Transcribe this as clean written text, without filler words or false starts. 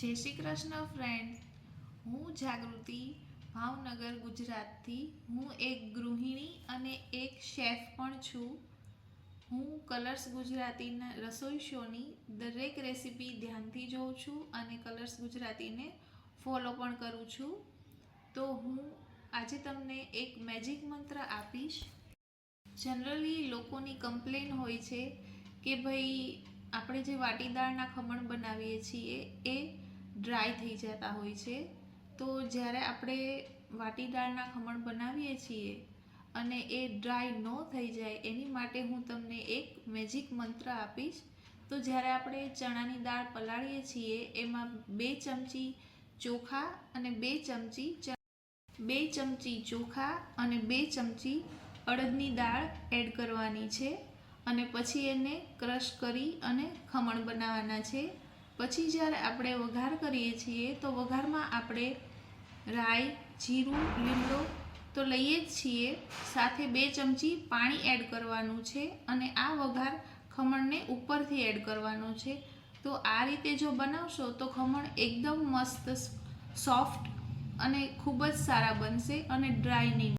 જય શ્રી કૃષ્ણ ફ્રેન્ડ, હું જાગૃતિ ભાવનગર ગુજરાતથી. હું એક ગૃહિણી અને એક શેફ પણ છું. હું કલર્સ ગુજરાતીના રસોઈ શોની દરેક રેસીપી ધ્યાનથી જોઉં છું અને કલર્સ ગુજરાતીને ફોલો પણ કરું છું. તો હું આજે તમને એક મેજિક મંત્ર આપીશ. જનરલી લોકોની કમ્પ્લેન હોય છે કે ભાઈ આપણે જે વાટીદાળના ખમણ બનાવીએ છીએ એ ડ્રાય થઈ જતા હોય છે. તો જ્યારે આપણે વાટીદાળના ખમણ બનાવીએ છીએ અને એ ડ્રાય ન થઈ જાય એની માટે હું તમને એક મેજિક મંત્ર આપીશ. તો જ્યારે આપણે ચણાની દાળ પલાળીએ છીએ એમાં 2 ચમચી ચોખા અને 2 ચમચી ચોખા અને 2 ચમચી અડદની દાળ એડ કરવાની છે અને પછી એને ક્રશ કરી અને ખમણ બનાવવાના છે. પછી જ્યારે આપણે વઘાર કરીએ છીએ તો વઘારમાં આપણે રાઈ, જીરું, લીમડો તો લઈએ જ છીએ, સાથે 2 ચમચી પાણી એડ કરવાનું છે અને આ વઘાર ખમણને ઉપરથી એડ કરવાનો છે. તો આ રીતે જો બનાવશો તો ખમણ એકદમ મસ્ત સોફ્ટ અને ખૂબ જ સારા બનશે અને ડ્રાય નહીં.